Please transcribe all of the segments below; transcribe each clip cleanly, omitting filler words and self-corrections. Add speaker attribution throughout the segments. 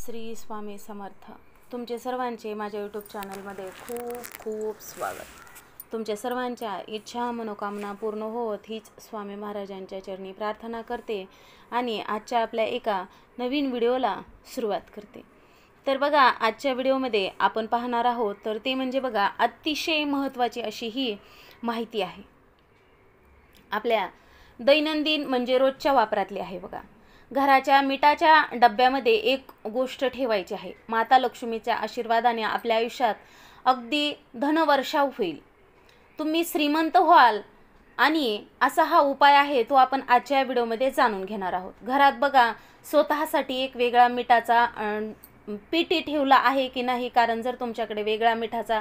Speaker 1: श्री स्वामी समर्थ. तुमचे सर्वांचे माझ्या यूट्यूब चॅनलमध्ये खूप खूप स्वागत. तुमच्या सर्वांच्या इच्छा मनोकामना पूर्ण होत हीच स्वामी महाराजांच्या चरणी प्रार्थना करते आणि आजच्या आपल्या एका नवीन व्हिडिओला सुरुवात करते. तर बघा, आजच्या व्हिडिओमध्ये आपण पाहणार आहोत तर ते म्हणजे बघा, अतिशय महत्त्वाची अशी ही माहिती आहे. आपल्या दैनंदिन म्हणजे रोजच्या वापरातली आहे. बघा, घराच्या मिठाच्या डब्यामध्ये एक गोष्ट ठेवायची आहे. माता लक्ष्मीच्या आशीर्वादाने आपल्या आयुष्यात अगदी धनवर्षाव होईल, तुम्ही श्रीमंत व्हाल. आणि असा हा उपाय आहे तो आपण आजच्या व्हिडिओमध्ये जाणून घेणार आहोत. घरात बघा, स्वतःसाठी एक वेगळा मिठाचा पिठी ठेवला आहे की नाही, कारण जर तुमच्याकडे वेगळा मिठाचा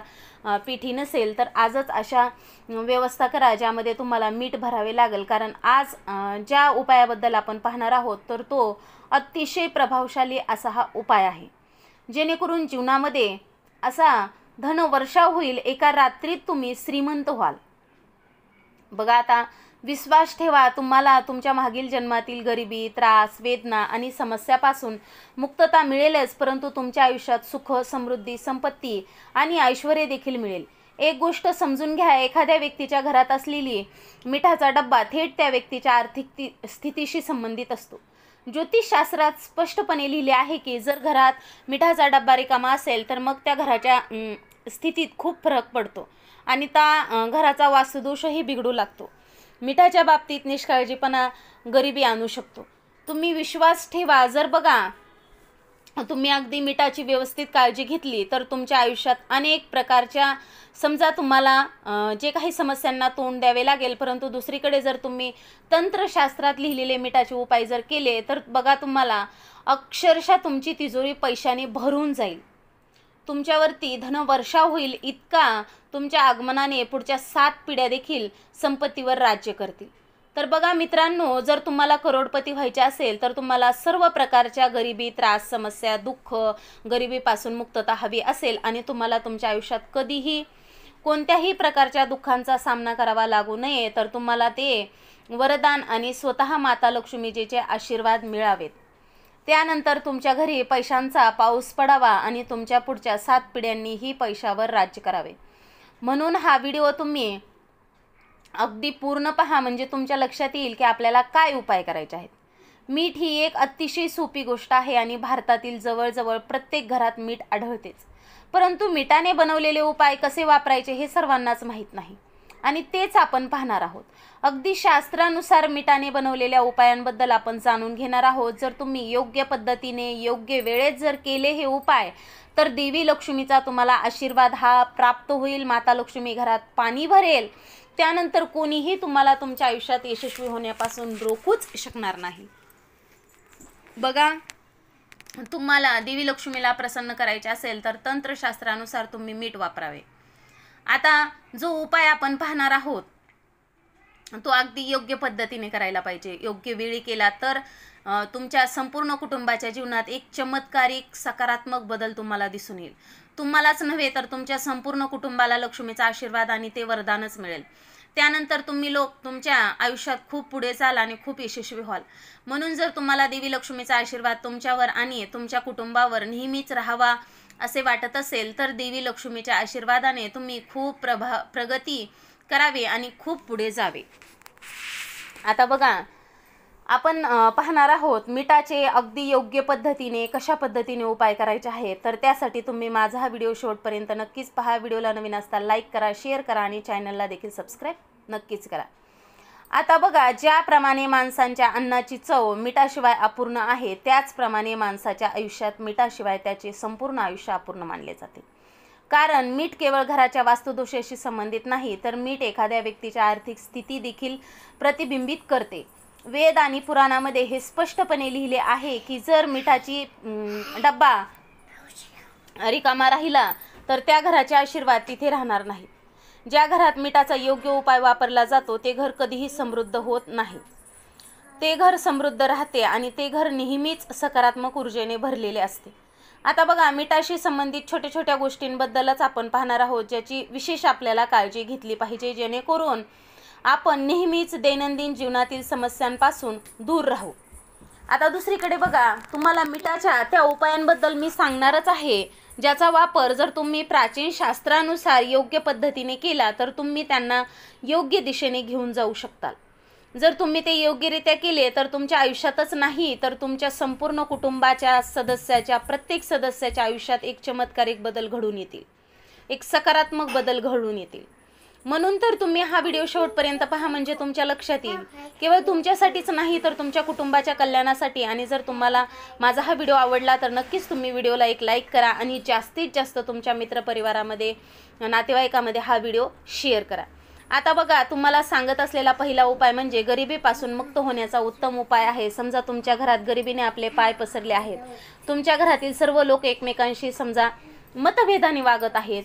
Speaker 1: पिठी नसेल तर आजच अशा व्यवस्था करा ज्यामध्ये तुम्हाला मीठ भरावे लागेल. कारण आज ज्या उपायाबद्दल आपण पाहणार आहोत तर तो अतिशय प्रभावशाली असा हा उपाय आहे, जेणेकरून जीवनामध्ये असा धनवर्षाव होईल. एका रात्रीत तुम्ही श्रीमंत व्हाल. बघा, आता विश्वास ठेवा, तुम्हाला तुमच्या मागील जन्मातील गरिबी, त्रास, वेदना आणि समस्यापासून मुक्तता मिळेलच, परंतु तुमच्या आयुष्यात सुख, समृद्धी, संपत्ती आणि ऐश्वर्य देखील मिळेल. एक गोष्ट समजून घ्या, एखाद्या व्यक्तीच्या घरात असलेली मिठाचा डब्बा थेट त्या व्यक्तीच्या आर्थिक स्थितीशी संबंधित असतो. ज्योतिषशास्त्रात स्पष्टपणे लिहिले आहे की जर घरात मिठाचा डब्बा रिकामा असेल तर मग त्या घराच्या स्थितीत खूप फरक पडतो आणि त्या घराचा वास्तुदोषही बिघडू लागतो. मिठाच्या बाबतीत निष्काळजीपणा गरिबी आणू शकतो. तुम्ही विश्वास ठेवा, जर बघा तुम्ही अगदी मिठाची व्यवस्थित काळजी घेतली तर तुमच्या आयुष्यात अनेक प्रकारच्या, समजा तुम्हाला जे काही समस्यांना तोंड द्यावे लागेल, परंतु दुसरीकडे जर तुम्ही तंत्रशास्त्रात लिहिलेले मिठाचे उपाय जर केले तर बघा, तुम्हाला अक्षरशः तुमची तिजोरी पैशाने भरून जाईल. तुमच्यावरती धनवर्षाव होईल, इतका तुमच्या आगमनाने पुढच्या 7 पिढ्या देखील संपत्तीवर राज्य करतील. तर बघा मित्रांनो, जर तुम्हाला करोडपती व्हायचे असेल तर तुम्हाला सर्व प्रकारच्या गरिबी, त्रास, समस्या, दुःख, गरिबीपासून मुक्तता हवी असेल आणि तुम्हाला तुमच्या आयुष्यात कधीही कोणत्याही प्रकारच्या दुःखांचा सामना करावा लागू नये, तर तुम्हाला ते वरदान आणि स्वतः माता लक्ष्मीजीचे आशीर्वाद मिळावेत. त्यानंतर तुमच्या घरी पैशांचा पाऊस पडावा आणि तुमच्या पुढच्या 7 पिढ्यांनीही पैशावर राज्य करावे. म्हणून हा व्हिडिओ तुम्ही अगदी पूर्ण पहा, म्हणजे तुमच्या लक्षात येईल की आपल्याला काय उपाय करायचे आहेत. मीठ ही एक अतिशय सोपी गोष्ट आहे आणि भारतातील जवळजवळ प्रत्येक घरात मीठ आढळतेच, परंतु मिठाने बनवलेले उपाय कसे वापरायचे हे सर्वांनाच माहीत नाही आणि तेच आपण पाहणार आहोत. अगदी शास्त्रानुसार मिठाने बनवलेल्या उपायांबद्दल आपण जाणून घेणार आहोत. जर तुम्ही योग्य पद्धतीने योग्य वेळेत जर केले हे उपाय तर देवी लक्ष्मीचा तुम्हाला आशीर्वाद हा प्राप्त होईल. माता लक्ष्मी घरात पाणी भरेल. त्यानंतर कोणीही तुम्हाला तुमच्या आयुष्यात यशस्वी होण्यापासून रोखूच शकणार नाही. बघा, तुम्हाला देवी लक्ष्मीला प्रसन्न करायचे असेल तर तंत्रशास्त्रानुसार तुम्ही मीठ वापरावे. आता जो उपाय आपण पाहणार आहोत तो अगदी योग्य पद्धतीने करायला पाहिजे. योग्य वेळी केला तर तुमच्या संपूर्ण कुटुंबाच्या जीवनात एक चमत्कारिक सकारात्मक बदल तुम्हाला दिसून येईल. तुम्हालाच नव्हे तर तुमच्या संपूर्ण कुटुंबाला लक्ष्मीचा आशीर्वाद आणि ते वरदानच मिळेल. त्यानंतर तुम्ही तुमच्या आयुष्यात खूप पुढे जाल आणि खूप यशस्वी व्हाल. म्हणून जर तुम्हाला देवी लक्ष्मीचा आशीर्वाद तुमच्यावर आणि तुमच्या कुटुंबावर नेहमीच राहावा असे वाटत असेल तर देवी लक्ष्मीच्या आशीर्वादाने तुम्ही खूप प्रगती करावी आणि खूप पुढे जावे. आता बघा, आपण पाहणार आहोत मिठाचे अगदी योग्य पद्धतीने कशा पद्धतीने उपाय करायचे आहेत. तर त्यासाठी तुम्ही माझा हा व्हिडिओ शेवटपर्यंत नक्कीच पहा. व्हिडिओला नवीन असता लाईक करा, शेअर करा आणि चॅनलला देखील सबस्क्राईब नक्कीच करा. आता बघा, ज्याप्रमाणे माणसांच्या अन्नाची चव मिठाशिवाय अपूर्ण आहे, त्याचप्रमाणे माणसाच्या आयुष्यात मिठाशिवाय त्याचे संपूर्ण आयुष्य अपूर्ण मानले जाते. कारण मीठ केवळ घराच्या वास्तुदोषाशी संबंधित नाही, तर मीठ एखाद्या व्यक्तीच्या आर्थिक स्थिती देखील प्रतिबिंबित करते. वेद आणि पुराणामध्ये हे स्पष्टपणे लिहिले आहे की जर मिठाची डब्बा रिकामा राहिला तर त्या घराचे आशीर्वाद तिथे राहणार नाही. ज्या घरात मिठाचा योग्य उपाय वापरला जातो ते घर कधीही समृद्ध होत नाही. ते घर समृद्ध राहते आणि ते घर नेहमीच सकारात्मक ऊर्जेने भरलेले असते. आता बघा, मिठाशी संबंधित छोट्या छोट्या गोष्टींबद्दलच आपण पाहणार आहोत ज्याची विशेष आपल्याला काळजी घेतली पाहिजे, जेणेकरून आपण नेहमीच दैनंदिन जीवनातील समस्यांपासून दूर राहू. आता दुसरीकडे बघा, तुम्हाला मिठाच्या त्या उपायांबद्दल मी सांगणारच आहे, ज्याचा वापर जर तुम्ही प्राचीन शास्त्रानुसार योग्य पद्धतीने केला तर तुम्ही त्यांना योग्य दिशेने घेऊन जाऊ शकताल. जर तुम्ही ते योग्यरित्या केले तर तुमच्या आयुष्यातच नाही तर तुमच्या संपूर्ण कुटुंबाच्या सदस्याच्या प्रत्येक सदस्याच्या आयुष्यात एक चमत्कारिक बदल घडून येतील, एक सकारात्मक बदल घडून येतील. म्हणून तर तुम्ही हा व्हिडिओ शेवटपर्यंत पहा, म्हणजे तुमच्या लक्षात येईल. केवळ तुमच्यासाठीच नाही तर तुमच्या कुटुंबाच्या कल्याणासाठी. आणि जर तुम्हाला माझा हा व्हिडिओ आवडला तर नक्कीच तुम्ही व्हिडिओला एक लाईक करा आणि जास्तीत जास्त तुमच्या मित्रपरिवारामध्ये, नातेवाईकामध्ये हा व्हिडिओ शेअर करा. आता बघा, तुम्हाला सांगत असलेला पहिला उपाय म्हणजे गरिबीपासून मुक्त होण्याचा उत्तम उपाय आहे. समजा तुमच्या घरात गरिबीने आपले पाय पसरले आहेत, तुमच्या घरातील सर्व लोक एकमेकांशी समजा मतभेदाने वागत आहेत,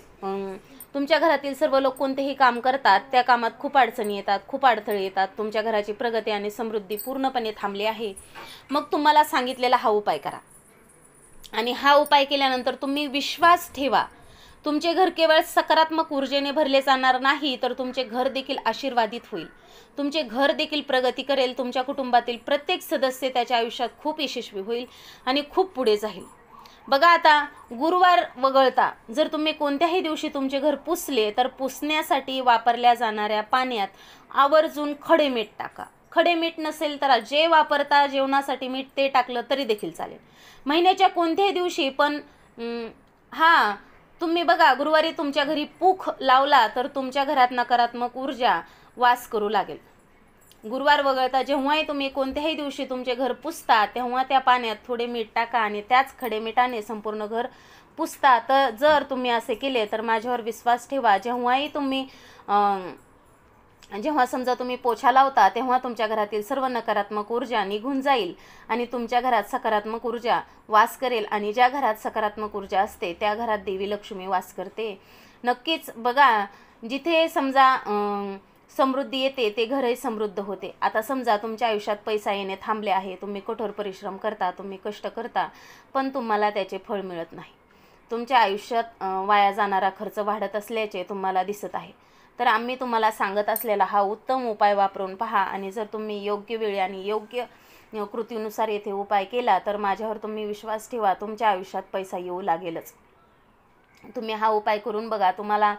Speaker 1: तुमच्या घरातील सर्व लोक कोणतेही काम करतात त्या कामात खूप अडचणी येतात, खूप अडथळे येतात, तुमच्या घराची प्रगती आणि समृद्धी पूर्णपणे थांबली आहे, मग तुम्हाला सांगितलेला हा उपाय करा. आणि हा उपाय केल्यानंतर तुम्ही विश्वास ठेवा, तुमचे घर केवळ सकारात्मक ऊर्जेने भरले जाणार नाही तर तुमचे घर देखील आशीर्वादित होईल, तुमचे घर देखील प्रगती करेल, तुमच्या कुटुंबातील प्रत्येक सदस्य त्याच्या आयुष्यात खूप यशस्वी होईल आणि खूप पुढे जाईल. बघा, आता गुरुवार वगळता जर तुम्ही कोणत्याही दिवशी तुमचे घर पुसले तर पुसण्यासाठी वापरल्या जाणाऱ्या पाण्यात आवर्जून खडे मीठ टाका. खडे मीठ नसेल तर जे वापरता जेवणासाठी मीठ ते टाकलं तरी देखील चालेल. महिन्याच्या कोणत्याही दिवशी पण तुम्ही बघा, गुरुवारी तुमच्या घरी पूख लावला तर तुमच्या घरात नकारात्मक ऊर्जा वास करू लागेल. गुरुवार वगळता जेव्हाही तुम्ही कोणत्याही दिवशी तुमचे घर पुसता तेव्हा त्या पाण्यात थोडे मीठ टाका आणि त्याच खडे मिठाने संपूर्ण घर पुसता. तर जर तुम्ही असे केले तर माझ्यावर विश्वास ठेवा, जेव्हा समजा तुम्ही पोछा लावता तेव्हा तुमच्या घरातील सर्व नकारात्मक ऊर्जा निघून जाईल आणि तुमच्या घरात सकारात्मक ऊर्जा वास करेल. आणि ज्या घरात सकारात्मक ऊर्जा असते त्या घरात देवी लक्ष्मी वास करते. नक्कीच बघा, जिथे समजा समृद्धी येते ते घरही समृद्ध होते. आता समजा तुमच्या आयुष्यात पैसा येणे थांबले आहे, तुम्ही कठोर परिश्रम करता, तुम्ही कष्ट करता, पण तुम्हाला त्याचे फळ मिळत नाही, तुमच्या आयुष्यात वाया जाणारा खर्च वाढत असल्याचे तुम्हाला दिसत आहे. तर आम्ही तुम्हाला सांगत असलेला हा उत्तम उपाय वापरून पहा आणि जर तुम्ही योग्य वेळी आणि योग्य कृतीनुसार येथे उपाय केला तर माझ्यावर तुम्ही विश्वास ठेवा, तुमच्या आयुष्यात पैसा येऊ लागेलच. तुम्ही हा उपाय करून बघा, तुम्हाला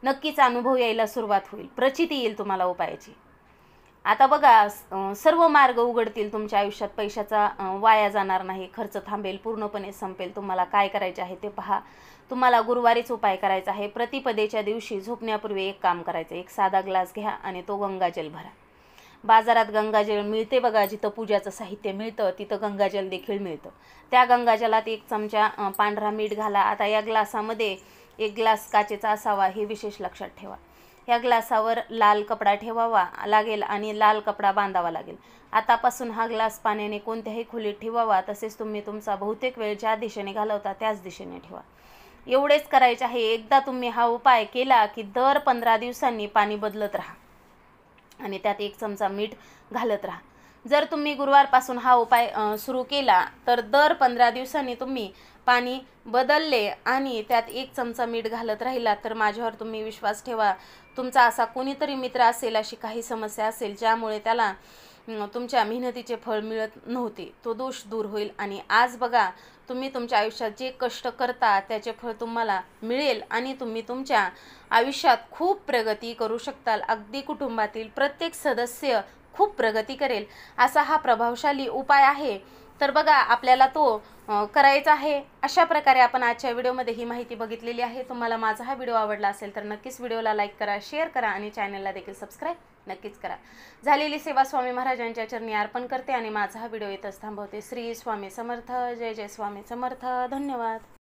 Speaker 1: नक्कीच अनुभव यायला सुरुवात होईल, प्रचिती येईल तुम्हाला उपायाची. आता बघा, सर्व मार्ग उघडतील तुमच्या आयुष्यात, पैशाचा वाया जाणार नाही, खर्च थांबेल, पूर्णपणे संपेल. तुम्हाला काय करायचे आहे ते पहा. तुम्हाला गुरुवारीच उपाय करायचा आहे. प्रतिपदेच्या दिवशी झोपण्यापूर्वी एक काम करायचं, एक साधा ग्लास घ्या आणि तो गंगाजल भरा. बाजारात गंगाजल मिळते बघा, जिथं पूजाचं साहित्य मिळतं तिथं गंगाजल देखील मिळतं. त्या गंगाजलात 1 चमचा पांढरा मीठ घाला. आता या ग्लासामध्ये 1 ग्लास काचेचा असावा हे विशेष लक्षात ठेवा. या ग्लासावर लाल कपडा ठेवावा लागेल आणि लाल कपडा बांधावा लागेल. आतापासून हा ग्लास पाण्याने कोणत्याही खोलीत ठेवावा. तसेच तुम्ही तुमचा बहुतेक वेळ ज्या दिशेने घालवता त्याच दिशेने ठेवा. एवढेच करायचे आहे. एकदा तुम्ही हा उपाय केला की दर 15 दिवसांनी पाणी बदलत राहा आणि त्यात 1 चमचा मीठ घालत राहा. जर तुम्ही गुरुवारपासून हा उपाय सुरू केला तर दर 15 दिवसांनी तुम्ही पाणी बदलले आणि त्यात 1 चमचा मीठ घालत राहिला तर माझ्यावर तुम्ही विश्वास ठेवा, तुमचा असा कोणीतरी मित्र असेल, अशी काही समस्या असेल ज्यामुळे त्याला तुमच्या मेहनतीचे फळ मिळत नव्हते, तो दोष दूर होईल. आणि आज बघा, तुम्ही तुमच्या आयुष्यात जे कष्ट करता त्याचे फळ तुम्हाला मिळेल आणि तुम्ही तुमच्या आयुष्यात खूप प्रगती करू शकताल. अगदी कुटुंबातील प्रत्येक सदस्य खूप प्रगती करेल असा हा प्रभावशाली उपाय आहे. तर बघा, आपल्याला तो करायचा आहे. अशा प्रकारे आपण आजच्या व्हिडिओमध्ये ही माहिती बघितलेली आहे. तुम्हाला माझा हा व्हिडिओ आवडला असेल तर नक्कीच व्हिडिओला लाईक करा, शेअर करा आणि चॅनलला देखील सबस्क्राईब नक्कीच करा. झालेली सेवा स्वामी महाराजांच्या चरणी अर्पण करते आणि माझा हा व्हिडिओ इथंच थांबवते. श्री स्वामी समर्थ. जय जय स्वामी समर्थ. धन्यवाद.